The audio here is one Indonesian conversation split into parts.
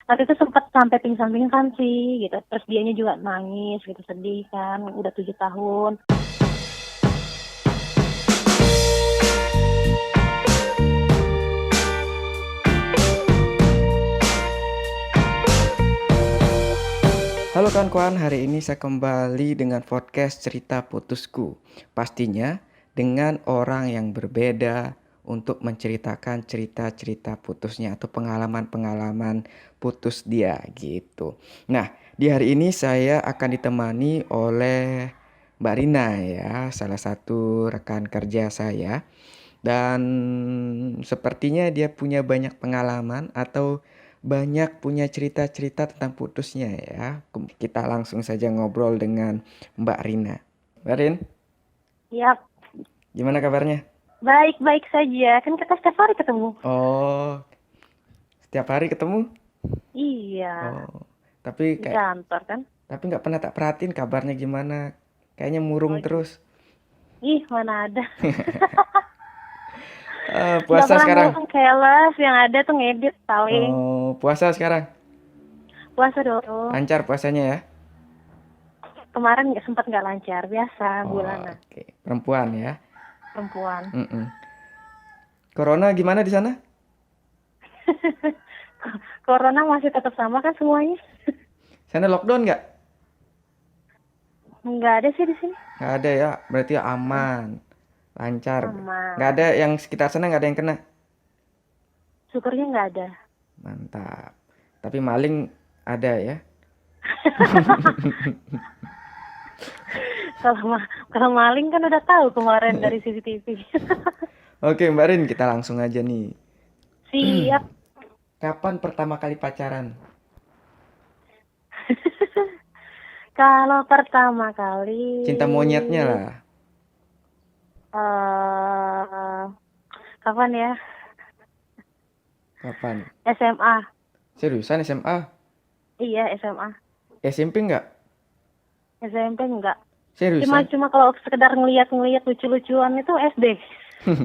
Waktu itu sempat sampai pingsan-pingsan sih gitu. Terus dianya juga nangis gitu, sedih kan, udah 7 tahun. Halo kawan-kawan, hari ini saya kembali dengan podcast Cerita Putusku. Pastinya dengan orang yang berbeda untuk menceritakan cerita-cerita putusnya atau pengalaman-pengalaman putus dia gitu. Nah, di hari ini saya akan ditemani oleh Mbak Rina ya, salah satu rekan kerja saya. Dan sepertinya dia punya banyak pengalaman atau banyak punya cerita-cerita tentang putusnya ya. Kita langsung saja ngobrol dengan Mbak Rina. Mbak Rin, Ya, gimana kabarnya? baik-baik saja. Kan kita setiap hari ketemu. Oh, setiap hari ketemu? Iya, Oh, tapi di kayak kantor kan. nggak pernah tak perhatiin kabarnya gimana. Kayaknya murung Oh, gitu. terus. Ih, mana ada. Nggak Puasa pernah sekarang. ngomong keles, yang ada tuh ngedit paling. Oh, puasa sekarang. Puasa dong. Lancar puasanya ya. Kemarin nggak lancar, biasa Oh, bulanan oke. Perempuan ya. perempuan. Mm-mm. Corona gimana di sana? Corona masih tetap sama kan semuanya? Sana lockdown nggak? Nggak ada sih di sini. Nggak ada ya, berarti aman, lancar. Nggak ada Aman. yang sekitar sana nggak ada yang kena. Syukurnya nggak ada. Mantap. Tapi maling ada ya. Kalau maling kan udah tahu kemarin dari CCTV. Oke, Mbak Rin, kita langsung aja nih. Siap. Kapan pertama kali pacaran? Kalau pertama kali Cinta monyetnya lah. eh kapan ya? Kapan? SMA. Seriusan SMA? Iya, SMA. SMP nggak? SMP enggak. Cuma Seriusan? cuma kalau sekedar ngeliat-ngeliat lucu-lucuan itu SD.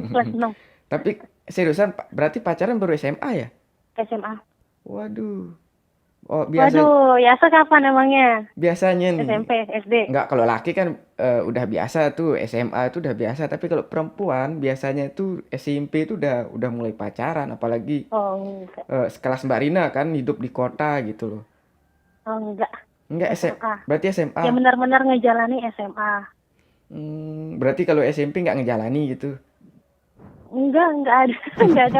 Kelas 6 Tapi seriusan, berarti pacaran baru SMA ya? SMA. Waduh. Oh, Waduh, ya kapan emangnya? biasanya nih. SMP, SD. Enggak, kalau laki kan udah biasa tuh SMA itu udah biasa, tapi kalau perempuan biasanya tuh SMP itu udah mulai pacaran, apalagi Oh, enggak. sekelas Mbak Rina kan hidup di kota gitu loh. Oh, enggak. Enggak SMA. berarti SMA. Ya benar-benar ngejalani SMA. Berarti kalau SMP nggak ngejalani gitu. Enggak ada. Enggak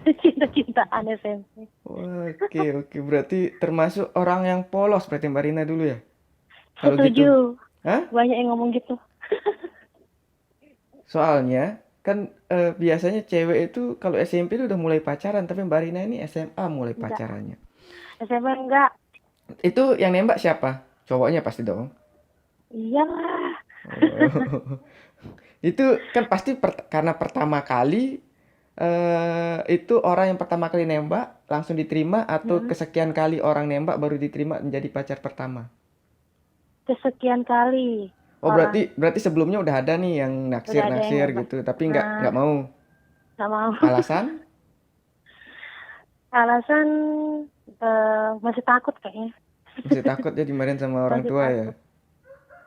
ada cinta-cintaan SMP. Oke, oke, berarti termasuk orang yang polos berarti Mbak Rina dulu ya. Kalau gitu. Setuju. Hah? Banyak yang ngomong gitu. Soalnya kan biasanya cewek itu kalau SMP itu udah mulai pacaran, tapi Mbak Rina ini SMA mulai Enggak. pacarannya. SMP enggak. Itu yang nembak siapa? Cowoknya pasti dong. Iyalah. Oh. Itu kan pasti karena pertama kali itu orang yang pertama kali nembak langsung diterima atau Hmm. kesekian kali orang nembak baru diterima menjadi pacar pertama. Kesekian kali Oh, orang berarti sebelumnya udah ada nih yang udah ada yang naksir-naksir nembak. gitu, tapi nggak Nah, mau. nggak mau. Alasan? Alasan masih takut kayaknya. Masih takut ya dimarahin sama orang Masih tua ya. takut.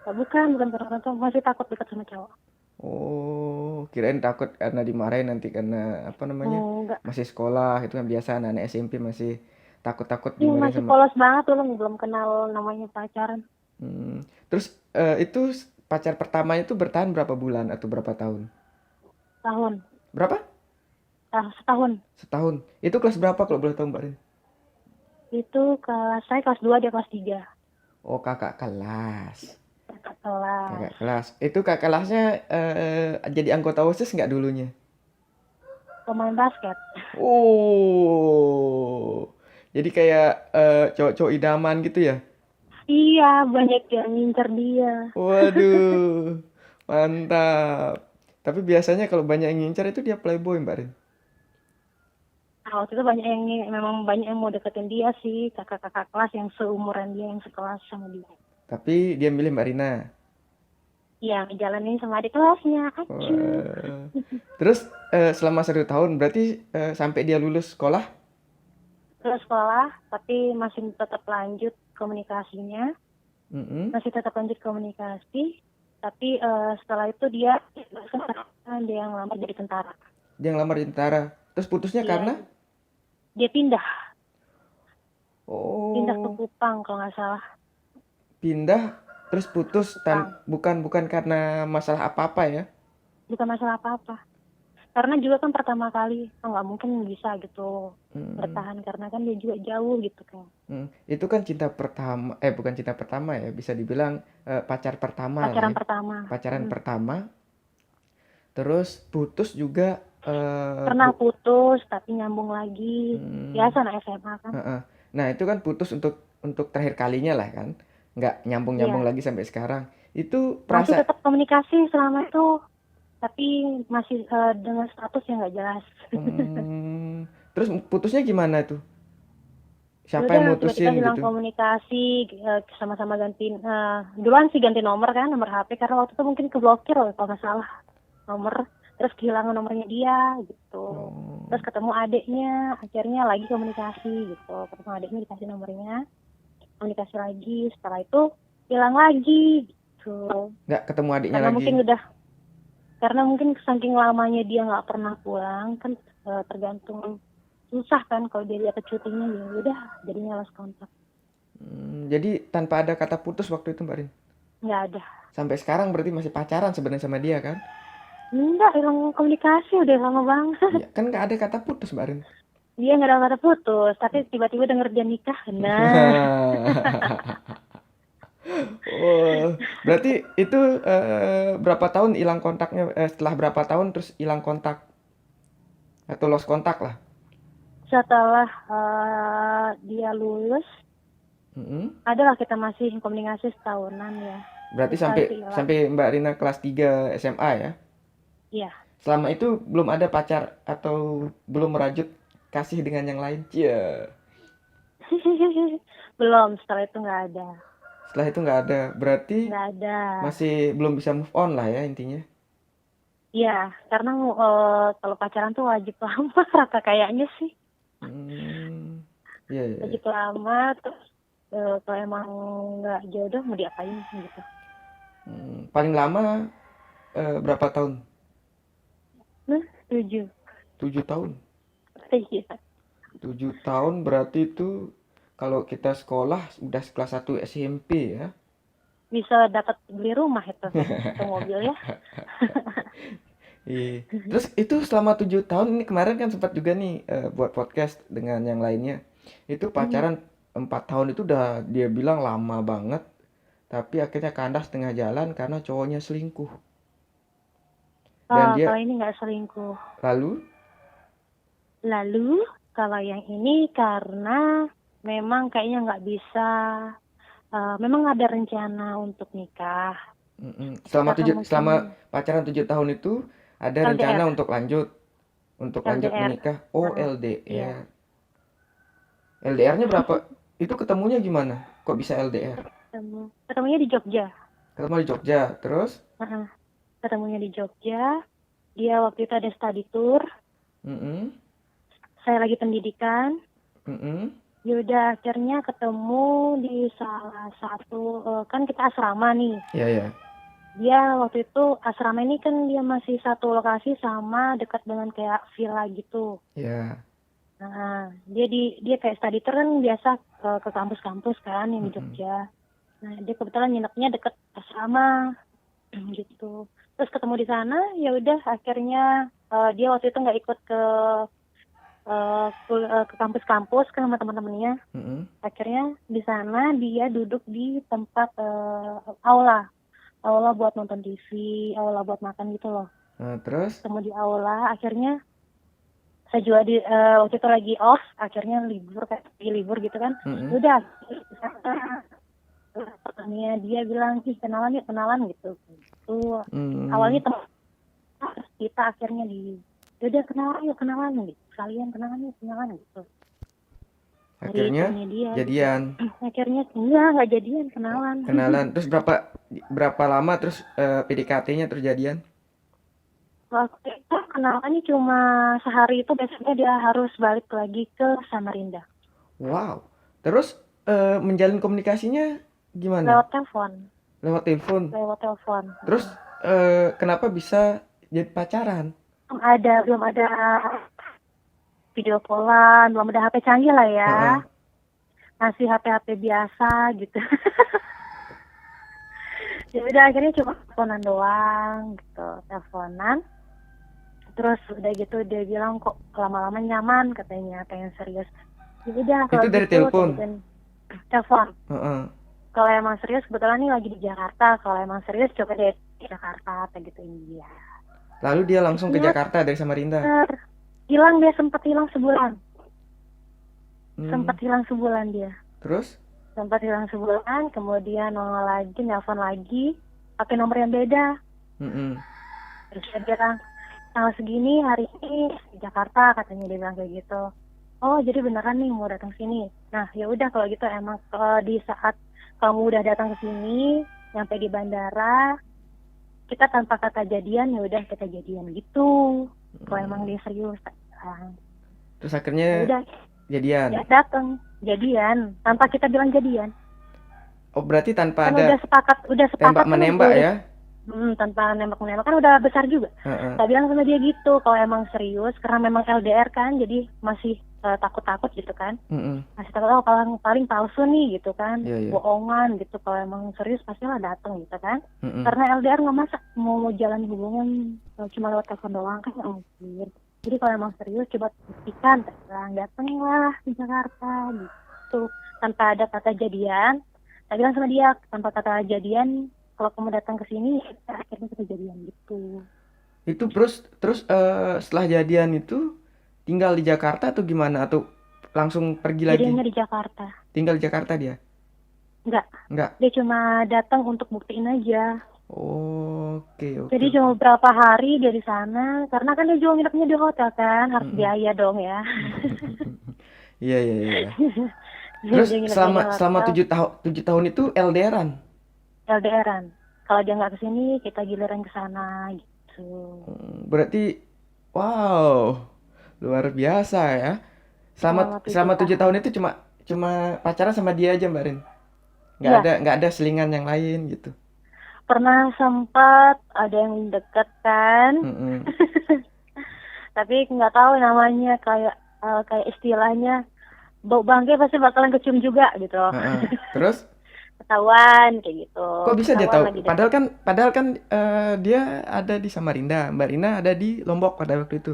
Bukan karena orang tua, masih takut dekat sama cowok. Oh, kirain takut karena dimarahin nanti karena apa namanya? Enggak. Masih sekolah itu kan biasa anak-anak SMP masih takut-takut Ini dimarahin masih sama. polos banget tuh, belum kenal namanya pacaran. Terus itu pacar pertama itu bertahan berapa bulan atau berapa tahun? Tahun. Berapa? Setahun. Setahun. Itu kelas berapa kalau boleh tahu Mbak Rin? Itu saya kelas 2, dia kelas 3. Oh, kakak kelas. Kakak kelas. Kakak kelas. Itu kakak kelasnya jadi anggota OSIS nggak dulunya? Pemain basket. Oh. Jadi kayak cowok-cowok idaman gitu ya? Iya, banyak yang ngincer dia. Waduh. Mantap. Tapi biasanya kalau banyak yang ngincar itu dia playboy, Mbak Rin. Nah, waktu itu memang banyak yang mau deketin dia sih, kakak-kakak kelas yang seumuran dia, yang sekelas sama dia. Tapi dia milih Mbak Rina. Iya, ngejalanin sama adik kelasnya, acu. Wah. Terus selama 1 tahun berarti sampai dia lulus sekolah? ke sekolah, tapi masih tetap lanjut komunikasinya, Mm-mm. masih tetap lanjut komunikasi. Tapi setelah itu dia yang lamar jadi tentara. Dia ngelamar di tentara. Terus putusnya Iya, karena? dia pindah ke Oh, Kupang kalau nggak salah. pindah terus putus Kupang. bukan karena masalah apa-apa ya. Bukan masalah apa-apa. Karena juga kan pertama kali, nggak mungkin bisa gitu Hmm, bertahan karena kan dia juga jauh gitu kan. Itu kan cinta pertama, bukan cinta pertama ya, bisa dibilang pacar pertama lah Pacaran ya. pertama. Pacaran pertama, terus putus juga. Pernah putus tapi nyambung lagi. Hmm, Biasa anak SMA kan. heeh. Nah itu kan putus untuk terakhir kalinya lah kan, nggak nyambung-nyambung Iya. lagi sampai sekarang. Itu Masih perasa, tetap komunikasi selama itu. Tapi masih dengan status yang nggak jelas. terus putusnya gimana tuh? Ya Siapa udah yang tiba-tiba mutusin hilang gitu? komunikasi, sama-sama ganti, duluan sih ganti nomor kan, nomor HP karena waktu itu mungkin keblokir loh kalau nggak salah nomor, terus kehilangan nomornya dia gitu. Oh, Terus ketemu adiknya, akhirnya lagi komunikasi gitu, ketemu adiknya dikasih nomornya, komunikasi lagi, setelah itu hilang lagi gitu. nggak ketemu adiknya Karena lagi. mungkin saking lamanya dia nggak pernah pulang kan, tergantung susah kan kalau dia lihat cutinya, ya udah jadinya lost kontak. Jadi tanpa ada kata putus waktu itu Mbak Rin. Nggak ada. Sampai sekarang berarti masih pacaran sebenarnya sama dia kan? Enggak, hilang komunikasi udah lama banget. Iya, kan nggak ada kata putus Mbak Rin. Dia nggak ada kata putus, tapi tiba-tiba denger dia nikah. Nah, Oh, berarti itu berapa tahun hilang kontaknya? Setelah berapa tahun terus hilang kontak atau lost kontak lah? setelah dia lulus, Mm-mm. adalah kita masih komunikasi setahunan ya. Berarti Terus setelah sampai itu hilang. sampai Mbak Rina kelas 3 SMA ya? Iya. Selama itu belum ada pacar atau belum merajut kasih dengan yang lain? Cia. Belum, setelah itu nggak ada. Setelah itu nggak ada. Berarti Nggak ada. masih belum bisa move on lah ya intinya. Iya, karena kalau pacaran tuh wajib lama, rata kayaknya sih. Hmm, iya, iya, iya. Wajib lama, terus kalau emang nggak jodoh mau diapain gitu. Paling lama berapa tahun? Nah, 7. 7 tahun. Iya. 7 tahun berarti itu kalau kita sekolah udah kelas 1 SMP ya. Bisa dapat beli rumah itu atau mobil ya. Iya. Terus itu selama 7 tahun ini kemarin kan sempat juga nih buat podcast dengan yang lainnya. Itu pacaran 4 tahun itu udah dia bilang lama banget. Tapi akhirnya kandas tengah jalan karena cowoknya selingkuh. Dan dia Kalau ini nggak selingkuh. lalu, Lalu kalau yang ini karena memang kayaknya nggak bisa. Memang ada rencana untuk nikah. Karena mungkin selama pacaran 7 tahun itu ada rencana LDR. untuk lanjut LDR. menikah. Oh, Iya. LDR. LDR-nya berapa? Itu ketemunya gimana? Kok bisa LDR? Ketemunya di Jogja. Ketemu di Jogja, terus? Heeh. Ketemunya di Jogja. Dia waktu itu ada study tour. Mm-mm, Saya lagi pendidikan. mm-mm. Yaudah akhirnya ketemu di salah satu, kan kita asrama nih. Ya, ya. Dia waktu itu asrama ini kan dia masih satu lokasi sama dekat dengan kayak villa gitu. Ya. Nah, dia kayak study tour kan biasa ke kampus-kampus kan yang di Jogja. Nah, dia kebetulan nginepnya deket asrama gitu. Terus ketemu di sana, ya udah akhirnya dia waktu itu nggak ikut ke kampus-kampus kan sama teman-temannya. Mm-mm. Akhirnya di sana dia duduk di tempat aula buat nonton TV, aula buat makan gitu loh. Nah, terus? Ketemu di aula, akhirnya saya juga waktu itu lagi off, akhirnya libur gitu kan. Mm-mm. Udah, pertanyaan dia bilang sih kenalan gitu. Itu awalnya teman kita akhirnya udah kenalan gitu. Kalian kenalan gitu. Akhirnya Dia jadian. gitu. Akhirnya nggak jadian, kenalan. Kenalan. Terus berapa lama terus PDKT-nya terus jadian? Waktu itu kenalannya cuma sehari, itu besoknya dia harus balik lagi ke Samarinda. Wow. Terus menjalin komunikasinya gimana? lewat telepon, Lewat telepon. lewat telepon. Terus kenapa bisa jadi pacaran? Belum ada video callan, belum ada HP canggih lah ya. Heeh. Masih HP-HP biasa gitu. Ya udah akhirnya cuma teleponan doang gitu, teleponan. Terus udah gitu dia bilang kok lama-lama nyaman katanya, pengen serius. Ya udah Itu kalau dari gitu saya telepon. gituin telepon. Heeh. Kalau emang serius kebetulan nih lagi di Jakarta. Kalau emang serius coba deh di Jakarta kayak gituin dia. Lalu dia langsung ke Ingat, Jakarta dari Samarinda. hilang dia sempat hilang sebulan. Hmm. Sempat hilang sebulan dia. Terus? Sempat hilang sebulan, kemudian nongol lagi, nelpon lagi, pakai nomor yang beda. Mm-mm. Terus dia bilang, tanggal segini, hari ini di Jakarta, katanya dia bilang kayak gitu. Oh, jadi beneran nih mau datang sini. Nah, ya udah kalau gitu emang di saat kamu udah datang ke sini, nyampe di bandara, kita tanpa kata jadian, ya udah kita jadian gitu. Kalau emang dia serius, Terus ya akhirnya udah jadian. ya datang jadian tanpa kita bilang jadian. Oh, berarti tanpa Kan ada udah tembak sepakat kan menembak udah ya? tanpa nembak-nembak kan udah besar juga. Heeh. Saya bilang sama dia gitu, kalau emang serius, karena memang LDR kan, jadi masih takut-takut gitu kan. Mm-mm. Masih takut, oh paling palsu nih gitu kan, Iya, iya. bohongan gitu. Kalau emang serius pastilah datang gitu kan. Mm-mm. Karena LDR nggak masa mau jalan hubungan cuma lewat telepon doang kan nggak mungkin. Jadi kalau emang serius coba buktikan, datanglah di Jakarta gitu. Tanpa ada kata jadian, saya bilang sama dia tanpa kata jadian, kalau kamu datang ke sini akhirnya kita jadian gitu. Itu terus setelah jadian itu tinggal di Jakarta atau gimana? Atau langsung pergi lagi? Jadinya di Jakarta. Tinggal di Jakarta dia? Enggak, Enggak. dia cuma datang untuk buktiin aja. Oke, oke, Jadi cuma oke. beberapa hari dia di sana, karena kan dia juga nginepnya di hotel kan, harus Mm-mm. biaya dong ya. Iya, iya, iya. Dia Terus nginepnya di selama hotel, 7 tahun itu LDRan. LDRan. Kalau dia nggak kesini, kita giliran ke sana gitu. Berarti wow, luar biasa ya. Selama tujuh Selama 7 tahun tahun. itu cuma cuma pacaran sama dia aja, Mbak Rin. Iya, Nggak ada selingan yang lain gitu. pernah sempat ada yang deket kan, Mm-mm. tapi nggak tahu namanya kayak istilahnya bau bangke pasti bakalan kecium juga gitu. Heeh. Terus Ketahuan kayak gitu, kok bisa dia ketahuan tahu? lagi deket. Padahal kan dia ada di Samarinda, Mbak Rina ada di Lombok pada waktu itu.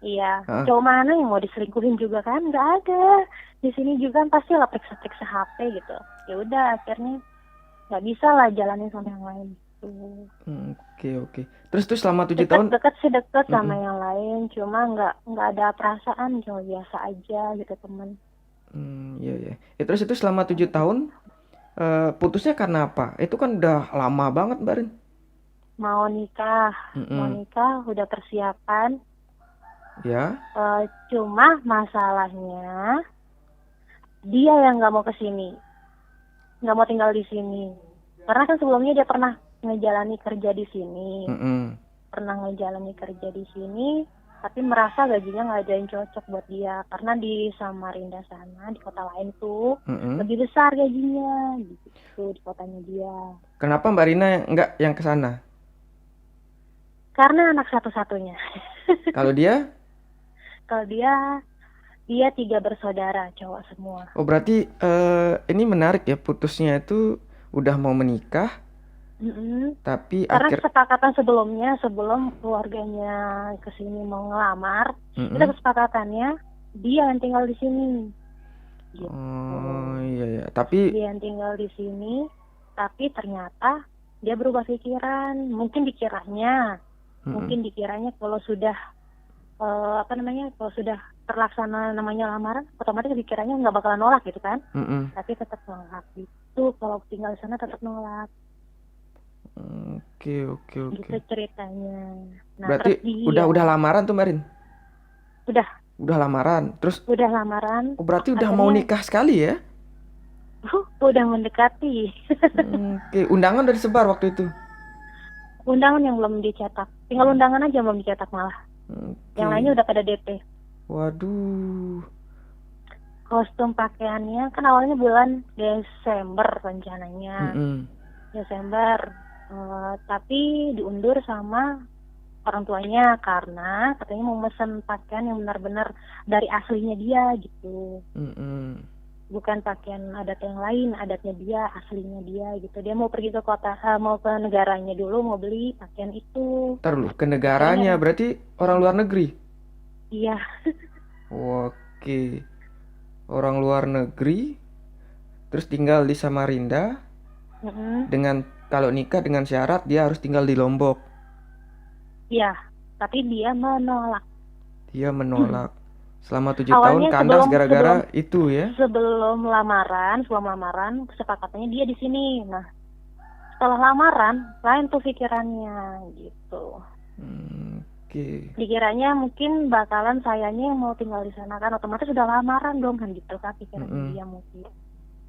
Iya, Heeh. cowok mana yang mau diselingkuhin juga kan? Nggak ada. Di sini juga kan pasti lah periksa-periksa HP gitu. Ya udah akhirnya nggak bisa lah jalanin sama yang lain gitu. Oke, oke. Terus selama 7 tahun. Deket sih deket sama Mm-mm. yang lain, cuma nggak ada perasaan, cuma biasa aja gitu temen. Iya, iya. Terus itu selama 7 tahun putusnya karena apa? Itu kan udah lama banget, Mbak Rin. Mau nikah, mau Mm-mm. nikah udah persiapan. Ya. Cuma masalahnya dia yang nggak mau kesini, nggak mau tinggal di sini. Karena kan sebelumnya dia pernah ngejalani kerja di sini, Mm-mm. di sini, tapi merasa gajinya nggak ada yang cocok buat dia. Karena di Samarinda sana, di kota lain tuh Mm-mm. lebih besar gajinya, gitu di kotanya dia. Kenapa Mbak Rina nggak yang ke sana? Karena anak satu-satunya. Kalau dia? Kalau dia 3 bersaudara, cowok semua. Oh, berarti ini menarik ya, putusnya itu udah mau menikah, tapi Karena kesepakatan sebelumnya, sebelum keluarganya kesini mau ngelamar, kita Mm-mm. kesepakatannya dia yang tinggal di sini. Gitu. Oh iya ya, tapi Dia yang tinggal di sini, tapi ternyata dia berubah pikiran. Mungkin dikiranya Mm-mm. kalau sudah kalau sudah terlaksana namanya lamaran, otomatis dikiranya nggak bakalan nolak gitu kan. Mm-mm. Tapi tetap nolak gitu. Kalau tinggal di sana tetap nolak. Oke, oke, oke. Gitu ceritanya. Nah, Berarti terus dia udah lamaran tuh Mbak Rin? udah Udah lamaran. Terus udah lamaran, oh berarti udah mau akhirnya nikah sekali ya? udah mendekati. Oke, undangan udah disebar waktu itu. Undangan yang belum dicetak, tinggal undangan aja belum dicetak malah. Oke. Yang lainnya udah pada DP. Waduh. kostum pakaiannya kan awalnya bulan Desember rencananya. Desember. Tapi diundur sama orang tuanya karena katanya mau mesen pakaian yang benar-benar dari aslinya dia gitu. Bukan pakaian adat yang lain, adatnya dia, aslinya dia gitu. Dia mau pergi ke kota, mau ke negaranya dulu, mau beli pakaian itu. Ntar lu, ke Akhirnya negaranya berarti orang luar negeri? iya. Oke, orang luar negeri, terus tinggal di Samarinda, dengan kalau nikah dengan syarat dia harus tinggal di Lombok. Iya, tapi dia menolak. Dia menolak. Selama 7 tahun Awalnya kandas gara-gara itu ya? sebelum lamaran kesepakatannya dia di sini. Nah, setelah lamaran lain tuh pikirannya gitu. Oke. Dikiranya mungkin bakalan sayanya yang mau tinggal di sana kan, otomatis sudah lamaran dong kan gitu kan pikirannya dia mungkin.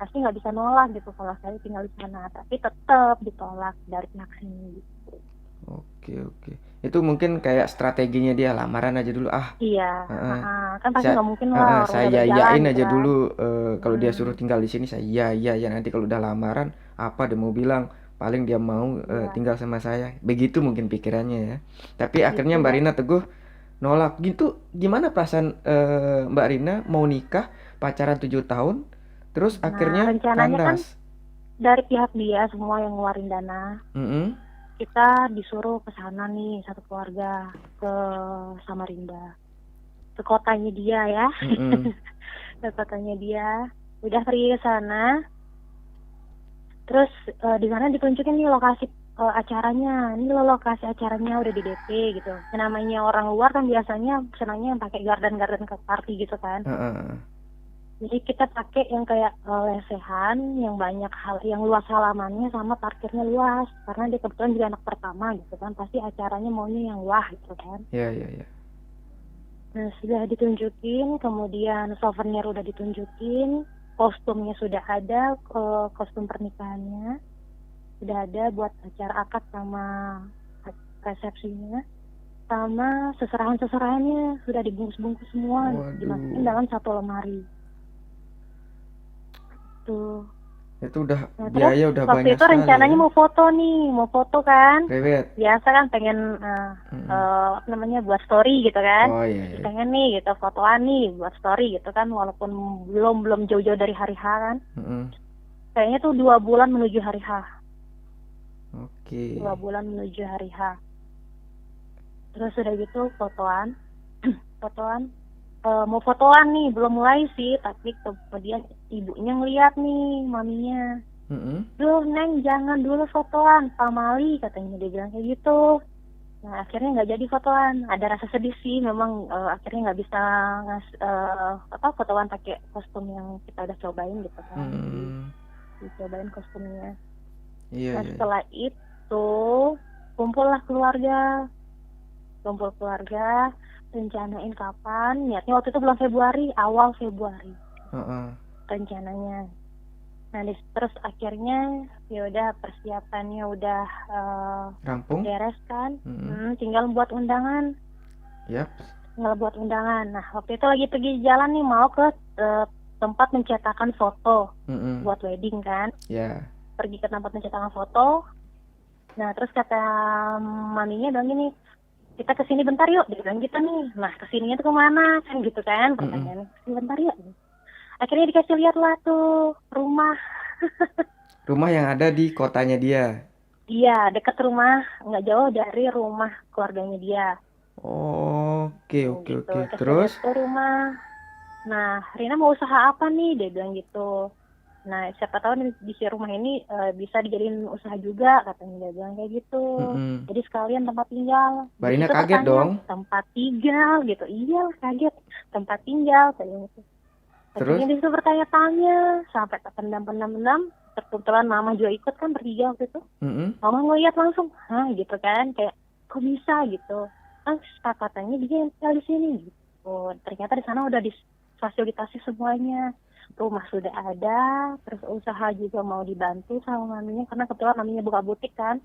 Pasti nggak bisa nolak gitu kalau saya tinggal di sana, tapi tetap ditolak dari pihak sini gitu. Oke. Itu mungkin kayak strateginya dia, lamaran aja dulu Iya, Heeh. kan pasti nggak mungkin lah orang Saya udah berjalan yain gitu aja kan. dulu, kalau dia suruh tinggal di sini saya iya nanti kalau udah lamaran apa dia mau bilang, paling dia mau Iya, tinggal sama saya. Begitu mungkin pikirannya ya. Tapi akhirnya gitu Mbak ya. Rina teguh nolak. Gitu gimana perasaan Mbak Rina mau nikah, pacaran 7 tahun, terus Nah, akhirnya rencananya kan kandas? dari pihak dia semua yang ngeluarin dana. Kita disuruh ke sana nih satu keluarga ke Samarinda, ke kotanya dia ya. Ke kotanya dia. Udah pergi ke sana. Terus di sana ditunjukin nih lokasi acaranya. Ini loh lokasi acaranya udah di DP gitu. Namanya orang luar kan biasanya senangnya yang pakai garden party gitu kan. Jadi kita pakai yang kayak lesehan, yang banyak hal, yang luas halamannya sama parkirnya luas. Karena dia kebetulan juga anak pertama gitu kan, pasti acaranya maunya yang wah gitu kan. Iya. Nah sudah ditunjukin, kemudian souvenir udah ditunjukin, kostumnya sudah ada, kostum pernikahannya sudah ada buat acara akad sama resepsinya, sama seserahan-seserahannya sudah dibungkus-bungkus semua, dimasukin dalam satu lemari. Itu udah Nah, biaya udah waktu banyak itu sekali rencananya ya. mau foto kan, Rewet. biasa kan pengen apa namanya buat story gitu kan, Oh iya. pengen nih gitu fotoan nih buat story gitu kan, walaupun belum jauh-jauh dari hari H kan, kayaknya tuh 2 bulan menuju hari H. Oke. 2 bulan menuju hari H. Terus udah gitu fotoan, mau fotoan nih belum mulai sih, tapi kemudian ibunya ngeliat nih maminya, duh Neng jangan dulu fotoan pamali katanya, dia bilang kayak gitu. Nah akhirnya nggak jadi fotoan, ada rasa sedih sih memang, akhirnya nggak bisa fotoan pakai kostum yang kita udah cobain gitu kan. Dicobain kostumnya. Iya. Setelah itu kumpul keluarga, rencanain kapan, niatnya waktu itu bulan Februari, awal Februari rencananya. Nah terus akhirnya ya udah persiapannya udah rampung, beres kan, tinggal buat undangan. Tinggal buat undangan. Nah waktu itu lagi pergi jalan nih mau ke tempat mencetakan foto buat wedding kan. Pergi ke tempat mencetakan foto. Nah terus kata maminya bilang gini, kita kesini bentar yuk, dia bilang gitu nih. Nah kesininya tuh kemana kan gitu kan pertanyaannya, kesini bentar yuk. Akhirnya dikasih lihat lah tuh rumah. Rumah yang ada di kotanya dia. Iya, dekat rumah, nggak jauh dari rumah keluarganya dia. Oke. Gitu. Terus? Ke rumah. Nah, Rina mau usaha apa nih? Dia bilang gitu. Nah, siapa tahu di rumah ini bisa dijadiin usaha juga, katanya, dia bilang kayak gitu. Jadi sekalian tempat tinggal. Mbak Rina kaget dong. Tempat tinggal gitu. Iya, kaget. Tempat tinggal kayak gitu. Akhirnya di situ bertanya-tanya sampai terpendam. Kebetulan mama juga ikut kan bertiga waktu itu. Mama ngeliat langsung, gitu kan, kayak kok bisa gitu. Kan katanya dia yang tinggal di sini gitu. Ternyata di sana udah difasilitasi semuanya. Rumah sudah ada, terus usaha juga mau dibantu sama maminya karena kebetulan maminya buka butik kan.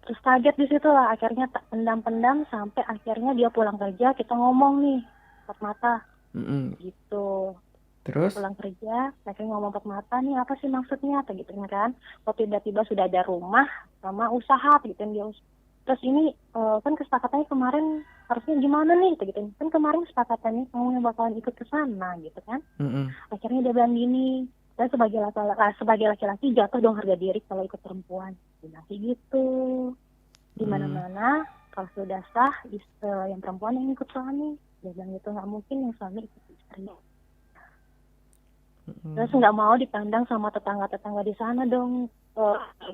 Terus kaget di situ lah, akhirnya tak pendam sampai akhirnya dia pulang kerja, kita ngomong nih empat mata, Mm-mm. gitu. Terus? Pulang kerja, mereka ngomong empat mata nih apa sih maksudnya, atau gitu kan. Kok tiba-tiba sudah ada rumah sama usaha, gitu kan dia. Terus ini kan kesepakatannya kemarin harusnya gimana nih, gitu kan. Kemarin kesepakatannya kamu yang bakalan ikut ke sana, gitu kan. Mm-mm. Akhirnya dia bilang gini, saya sebagai laki-laki jatuh dong harga diri kalau ikut perempuan. Dia bilang kayak gitu. Di Mm. mana-mana kalau sudah sah yang perempuan yang ikut suami. Dia bilang gitu, nggak mungkin yang suami ikut istri. Terus Mm. nggak mau dipandang sama tetangga-tetangga di sana dong.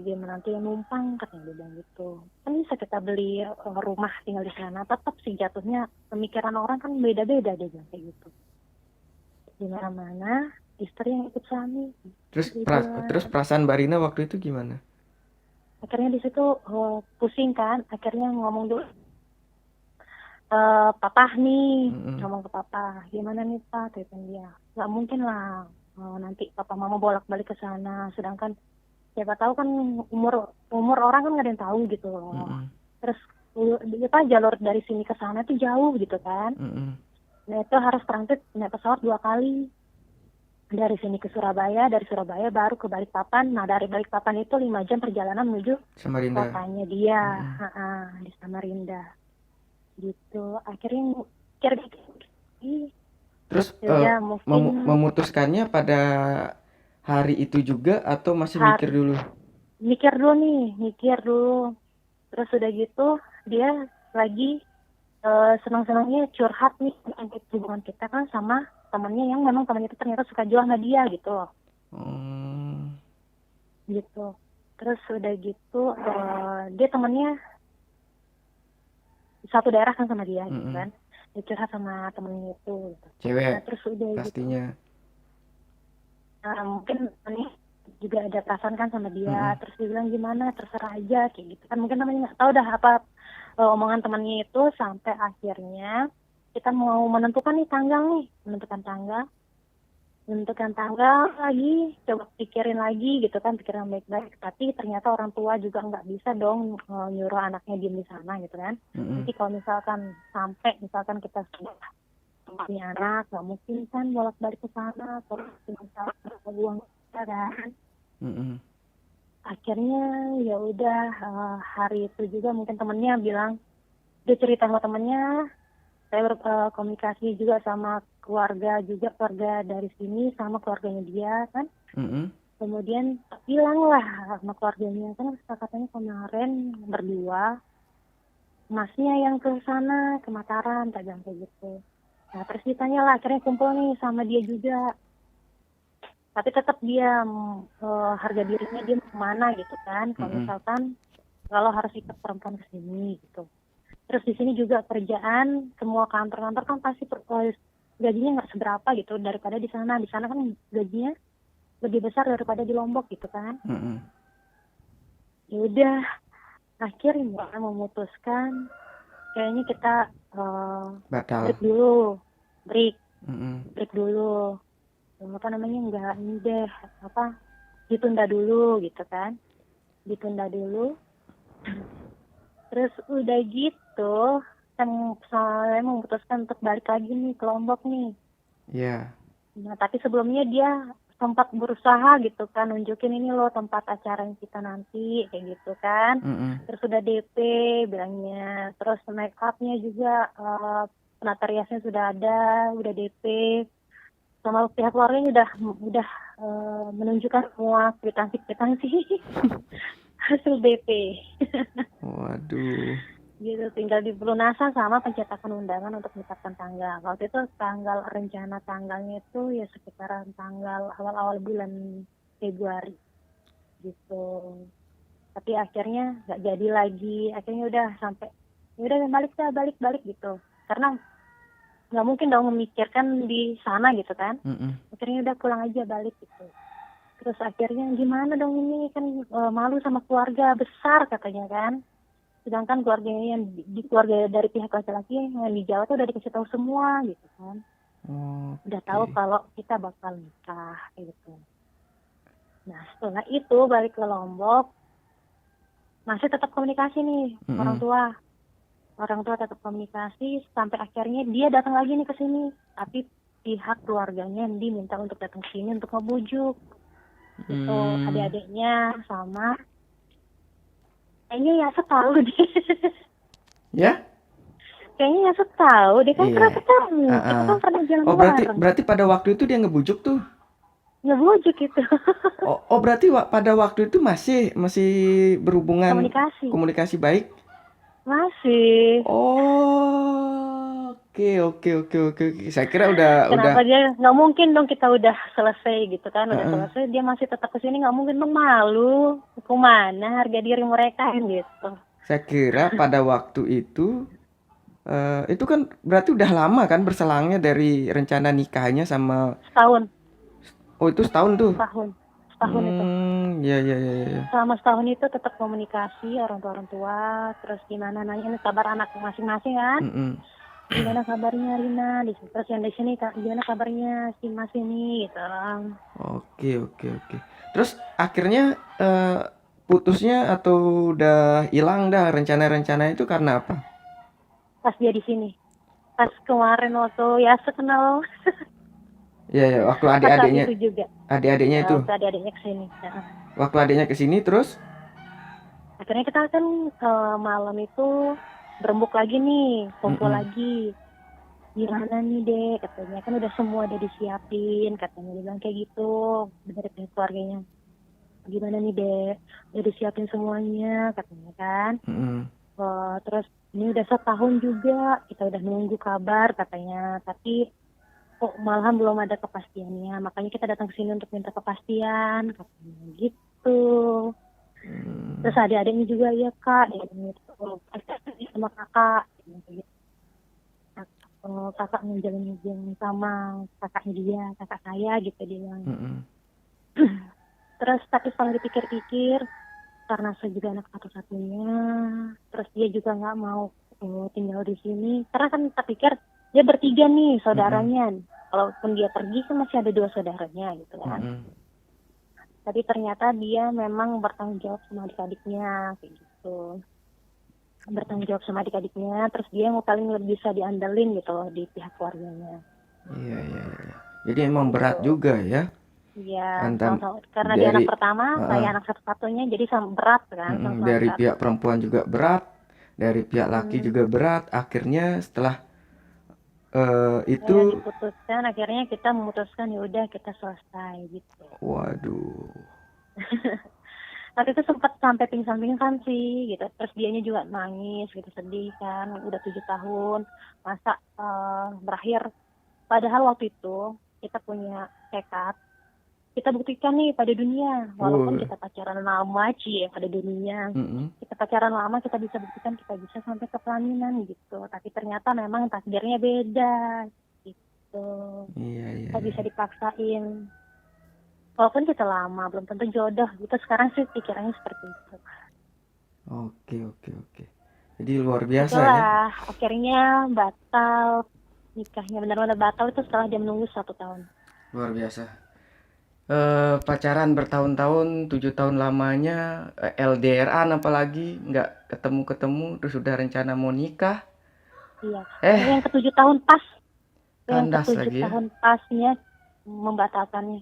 Dia menantu yang numpang, katanya dia bilang gitu. Kan bisa kita beli rumah tinggal di sana, tetap sih jatuhnya pemikiran orang kan beda-beda, dia bilang kayak gitu. Di mana-mana istri yang ikut suami. Dia Terus bilang. perasaan Mbak Rina waktu itu gimana? Akhirnya di situ pusing kan, akhirnya ngomong dulu, papa nih, Mm-mm. ngomong ke papa, gimana nih pak, telepon dia. Nggak mungkin lah, nanti papa mama bolak-balik ke sana, sedangkan siapa tahu kan umur umur orang kan nggak ada yang tahu gitu loh. Mm-mm. Terus apa jalur dari sini ke sana tuh jauh gitu kan. Mm-mm. Nah itu harus transit naik pesawat 2 kali. Dari sini ke Surabaya, dari Surabaya baru ke Balikpapan. Nah dari Balikpapan itu 5 jam perjalanan menuju Samarinda. kotanya dia, Mm-mm. di Samarinda gitu. Akhirnya mikir gitu, ih, Terus ya udah mungkin memutuskannya pada hari itu juga atau masih mikir hari dulu? mikir dulu nih, mikir dulu. Terus udah gitu dia lagi senang-senangnya curhat nih tentang hubungan kita kan sama temannya yang memang temannya itu ternyata suka jual sama dia gitu loh, Hmm. gitu. Terus udah gitu dia temannya satu daerah kan sama dia gitu Mm-mm. kan, dia curhat sama temennya itu gitu. Nah Cewek terus udah gitu pastinya. mungkin ini juga ada perasaan kan sama dia, Mm-mm. terus dia bilang gimana terserah aja kayak gitu kan, mungkin namanya nggak tahu dah apa omongan temannya itu, sampai akhirnya kita mau menentukan tanggal lagi, coba pikirin lagi gitu kan, pikiran baik-baik, tapi ternyata orang tua juga nggak bisa dong nyuruh anaknya diem di sana gitu kan. Mm-mm. Nanti kalau misalkan kita sudah punya anak, nggak mungkin kan bolak-balik ke sana, terus misalkan uang kita kan. Mm-mm. Akhirnya ya udah hari itu juga mungkin temennya bilang, dia cerita sama temennya, saya berkomunikasi juga sama keluarga dari sini sama keluarganya dia kan. Mm-mm. Kemudian bilang lah sama keluarganya kan katanya kemarin berdua masnya yang ke sana ke Mataram, tak bilang kayak gitu. Nah terus ditanya lah, akhirnya kumpul nih sama dia juga, tapi tetap dia harga dirinya dia mau kemana gitu kan, kalau Mm-mm. misalkan kalau harus ikut perempuan ke sini gitu. Terus di sini juga kerjaan semua kantor-kantor kan pasti gajinya nggak seberapa gitu daripada di sana. Di sana kan gajinya lebih besar daripada di Lombok gitu kan. Mm-mm. Ya udah, akhirnya memutuskan kayaknya kita break Batal. dulu, break Mm-mm. break dulu. Apa namanya, nggak ini deh, apa, ditunda dulu gitu kan, ditunda dulu. Terus udah gitu saya memutuskan untuk balik lagi nih ke Lombok nih. Ya. Nah tapi sebelumnya dia sempat berusaha gitu kan, nunjukin ini loh tempat acara yang kita nanti kayak gitu kan. Mm-mm. Terus udah DP bilangnya, terus make upnya juga penata riasnya sudah ada, udah DP, sama pihak keluarganya udah menunjukkan semua kwitansi hasil DP. Waduh. Gitu, tinggal di pelunasan sama pencetakan undangan untuk menetapkan tanggal. Waktu itu rencana tanggalnya itu ya sekitaran tanggal awal-awal bulan Februari gitu. Tapi akhirnya nggak jadi lagi. Akhirnya udah sampai ya udah balik gitu. Karena nggak mungkin dong memikirkan di sana gitu kan. Mm-mm. Akhirnya udah pulang aja balik gitu. Terus akhirnya gimana dong ini kan malu sama keluarga besar katanya kan. Sedangkan keluarganya yang di keluarga dari pihak laki-laki yang di Jawa tuh udah dikasih tahu semua gitu kan. Udah tahu Oke. kalau kita bakal nikah gitu. Nah setelah itu balik ke Lombok, masih tetap komunikasi nih Mm-mm. orang tua tetap komunikasi sampai akhirnya dia datang lagi nih ke sini, tapi pihak keluarganya yang diminta untuk datang ke sini untuk ngebujuk. Itu Hmm. adik-adiknya sama kayaknya ya setahu deh. Ya? Kayaknya ya setahu deh, kan pernah Iya. ketemu. Kita Heeh. kan pernah jalan Oh, berarti bareng. berarti pada waktu itu dia ngebujuk tuh. Ngebujuk itu. Oh, berarti pada waktu itu masih masih berhubungan Komunikasi. komunikasi baik. Masih. Oh, oke oke oke oke. Oke. Saya kira udah. Kenapa dia nggak mungkin dong kita udah selesai gitu kan, udah Heeh. selesai dia masih tetap kesini, nggak mungkin dong, malu. Kemana harga diri mereka kan gitu. Saya kira pada waktu itu kan berarti udah lama kan berselangnya dari rencana nikahnya sama. Setahun, Oh, itu setahun tuh. setahun, setahun itu. Ya ya ya ya. Selama setahun itu tetap komunikasi orang tua, terus gimana nanya kabar anak masing-masing kan. Mm-mm. Gimana kabarnya Rina, terus yang di sini gimana kabarnya si Mas ini gitu. Oke oke oke. Terus akhirnya putusnya atau udah hilang dah rencana-rencana itu karena apa? Pas dia di sini, pas kemarin waktu ya sekenal Ya ya, waktu pas saat adik-adiknya itu juga adik-adiknya ya, itu. waktu adik-adiknya kesini. Nah, Waktu adiknya kesini terus. akhirnya kita kan malam itu berembuk lagi nih, kumpul Mm-mm. lagi. Gimana nih dek, katanya kan udah semua udah disiapin, katanya dia bilang kayak gitu dari pihak keluarganya. Gimana nih dek, udah disiapin semuanya, katanya kan. Mm-mm. Terus ini udah setahun juga kita udah nunggu kabar katanya, tapi kok malahan belum ada kepastiannya, makanya kita datang ke sini untuk minta kepastian, katanya gitu. Terus adik-adiknya juga, ya kak, dia bilang gitu, sama kakak, gitu. Kakak ngejalin hubungan sama kakaknya dia, kakak saya gitu dia bilang. Mm-mm. Terus tapi setelah dipikir-pikir, karena saya juga anak satu-satunya, terus dia juga nggak mau tinggal di sini, karena kan kita pikir dia bertiga nih Mm-mm. saudaranya, kalaupun dia pergi kan masih ada 2 saudaranya gitu kan. Mm-mm. Tapi ternyata dia memang bertanggung jawab sama adik-adiknya kayak gitu, bertanggung jawab sama adik-adiknya, terus dia yang paling lebih bisa diandelin gitu loh di pihak keluarganya Iya iya iya. Jadi emang berat gitu. juga ya. Iya, Antam sama-sama. Karena dia dari anak pertama, saya Heeh. anak satu-satunya, jadi sama berat kan, sama-sama Dari berat. pihak perempuan juga berat, dari pihak laki Mm-mm. juga berat. Akhirnya setelah Ya itu, diputuskan, akhirnya kita memutuskan ya udah kita selesai gitu. waduh. Waktu itu sempat sampai pingsan-pingsan sih gitu. Terus dianya juga nangis gitu, sedih kan, udah 7 tahun, masa berakhir. Padahal waktu itu kita punya tekad, kita buktikan nih pada dunia, walaupun Wuh. kita pacaran lama ya pada dunia, Mm-mm. kita pacaran lama kita bisa buktikan kita bisa sampai ke pelaminan gitu, tapi ternyata memang takdirnya beda gitu, Iya iya nggak bisa iya. dipaksain, walaupun kita lama belum tentu jodoh gitu, sekarang sih pikirannya seperti itu. Oke oke oke. Jadi luar biasa ya. Itulah akhirnya batal nikahnya, benar-benar batal itu setelah dia menunggu 1 tahun. Luar biasa. Pacaran bertahun-tahun, 7 tahun lamanya, LDRan apalagi, nggak ketemu-ketemu, terus udah rencana mau nikah, Iya, eh yang ke-7 tahun pas, yang kandas ketujuh lagi ya, tahun pasnya membatalkannya.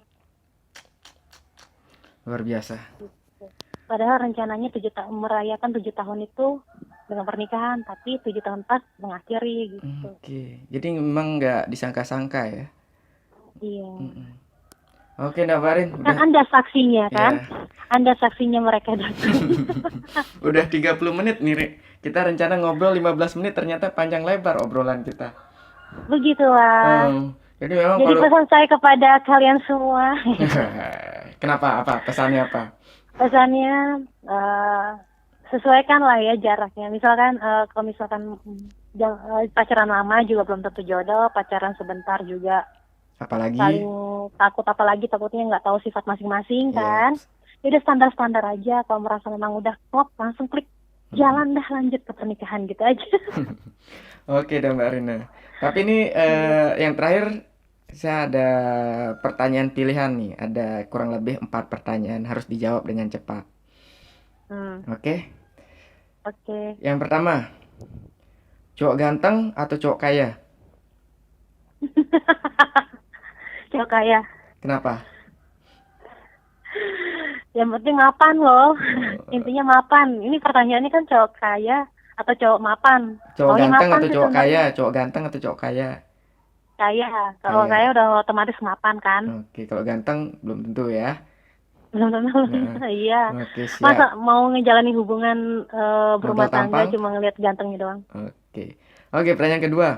luar biasa. Padahal rencananya 7 tahun, merayakan 7 tahun itu dengan pernikahan, tapi 7 tahun pas mengakhiri gitu. Oke, jadi memang nggak disangka-sangka ya. Iya. Mm-mm. Oke, Mbak Farin, Kan udah, Anda saksinya kan? ya, Anda saksinya mereka datang. udah 30 menit nih, Ri. Kita rencana ngobrol 15 menit, ternyata panjang lebar obrolan kita. Begitulah. Jadi memang Jadi kalau, pesan saya kepada kalian semua, kenapa, apa, pesannya apa? pesannya sesuaikan lah ya jaraknya. Misalkan kalau misalkan pacaran lama juga belum tentu jodoh, pacaran sebentar juga saling Apalagi, takut, apalagi takutnya nggak tahu sifat masing-masing ya. kan. Ya udah standar-standar aja, kalau merasa memang udah klop langsung klik, jalan dah lanjut ke pernikahan gitu aja. Oke dah Mbak Rina. Tapi ini Iya. yang terakhir saya ada pertanyaan pilihan nih. Ada kurang lebih 4 pertanyaan harus dijawab dengan cepat. Hmm, Oke. oke. Yang pertama, cowok ganteng atau cowok kaya? Cowok kaya. Kenapa? Yang penting mapan loh. Intinya mapan. Ini pertanyaannya kan cowok kaya atau cowok mapan. Cowok Maunya ganteng mapan atau sih cowok kaya? sebenarnya. Cowok ganteng atau cowok kaya? Kaya. Kalau Kaya. kaya udah otomatis mapan kan. Oke, kalau ganteng belum tentu ya. Belum tentu. Nah, Iya. oke, siap. Masa mau ngejalani hubungan Modal berumah tangga tampang? cuma ngeliat gantengnya doang. Oke. Oke, pertanyaan kedua.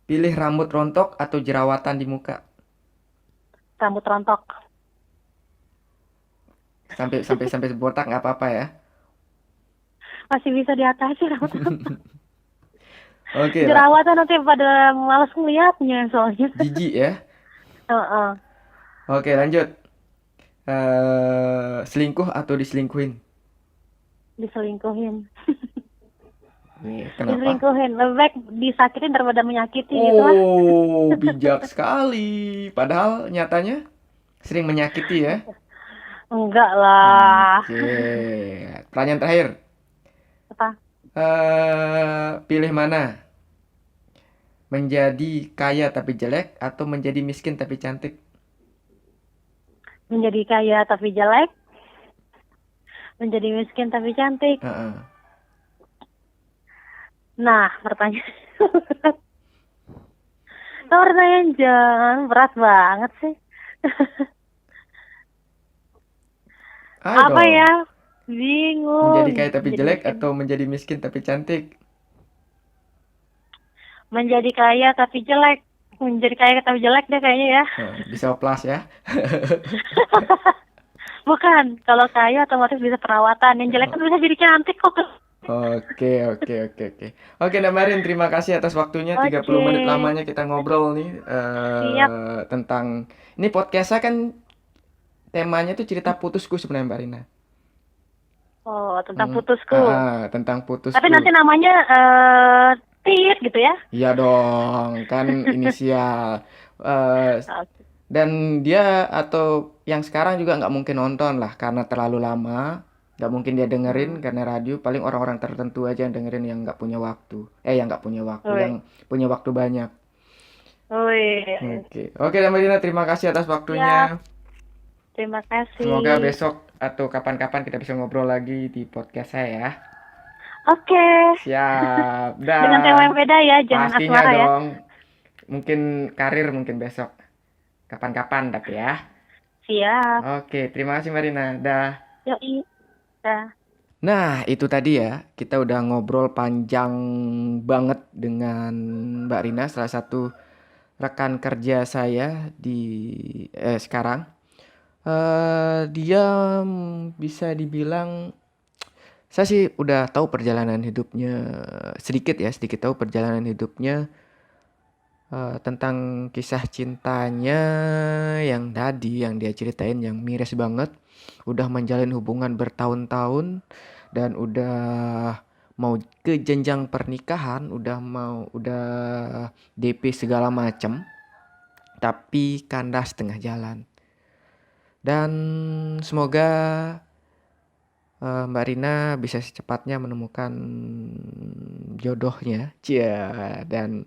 Pilih rambut rontok atau jerawatan di muka? Rambut rontok. Sampai botak nggak apa-apa ya. Masih bisa diatasi rambut rontok. Oke lah, Jerawatan nanti pada males ngeliatnya soalnya. jijik ya. Heeh. Oke, lanjut. Selingkuh atau diselingkuhin? Diselingkuhin. Kenapa? Diselingkuhin. Lebih baik disakitin daripada menyakiti gitu lah. Oh, bijak sekali. Padahal nyatanya sering menyakiti ya. Enggak lah. Oke, pertanyaan terakhir. Apa? Pilih mana? Menjadi kaya tapi jelek atau menjadi miskin tapi cantik? Menjadi kaya tapi jelek. Menjadi miskin tapi cantik. Heeh. Nah, pertanyaan. Pertanyaan jangan berat banget sih. Ayo Apa dong. ya? Bingung. Menjadi kaya tapi Menjadi jelek miskin. atau menjadi miskin tapi cantik? Menjadi kaya tapi jelek. Menjadi kaya tapi jelek deh kayaknya ya. Bisa oplas ya. Bukan, kalau kaya otomatis bisa perawatan. Yang jelek kan bisa jadi cantik kok. Oke, oke, oke, oke. Oke, Mbak Marin, terima kasih atas waktunya. 30 Oke, menit lamanya kita ngobrol nih siap. tentang ini podcastnya kan temanya tuh cerita putusku sebenarnya Mbak Rina. Oh, tentang putusku. Tentang putusku. Tapi nanti namanya Tit gitu ya? Iya dong, kan inisial. Eh, Oke. dan dia atau yang sekarang juga nggak mungkin nonton lah karena terlalu lama. Nggak mungkin dia dengerin karena radio. Paling orang-orang tertentu aja yang dengerin yang nggak punya waktu. Yang nggak punya waktu, Woi. yang punya waktu banyak. Woi. Oke, Mbak Dina, terima kasih atas waktunya. Terima kasih. Semoga besok atau kapan-kapan kita bisa ngobrol lagi di podcast saya ya. Oke. Siap. Dah. Dengan tema yang beda ya, jangan Pastinya asmara ya. dong. Mungkin karir mungkin besok. Kapan-kapan tapi ya. Siap. Oke, terima kasih Marina. Dah. Yoi. Dah. Nah, itu tadi ya. Kita udah ngobrol panjang banget dengan Mbak Rina, salah satu rekan kerja saya di sekarang. Dia bisa dibilang saya sih udah tahu perjalanan hidupnya sedikit tahu perjalanan hidupnya tentang kisah cintanya yang tadi yang dia ceritain yang miris banget, udah menjalin hubungan bertahun-tahun dan udah mau ke jenjang pernikahan, udah DP segala macem, tapi kandas tengah jalan. Dan semoga Mbak Rina bisa secepatnya menemukan jodohnya, dan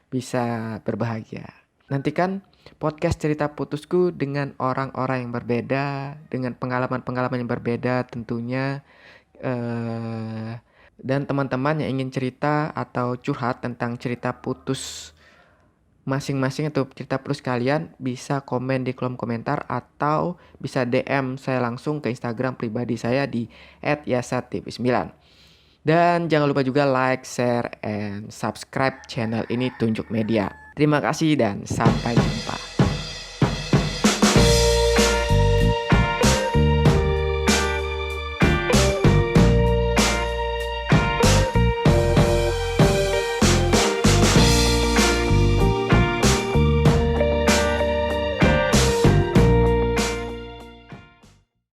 bisa berbahagia. Nantikan podcast cerita putusku dengan orang-orang yang berbeda, dengan pengalaman-pengalaman yang berbeda tentunya. Dan teman-teman yang ingin cerita atau curhat tentang cerita putus masing-masing atau cerita putus kalian, bisa komen di kolom komentar atau bisa DM saya langsung ke Instagram pribadi saya di @yasatv9. Dan jangan lupa juga like, share, and subscribe channel ini Tunjuk Media. Terima kasih dan sampai jumpa.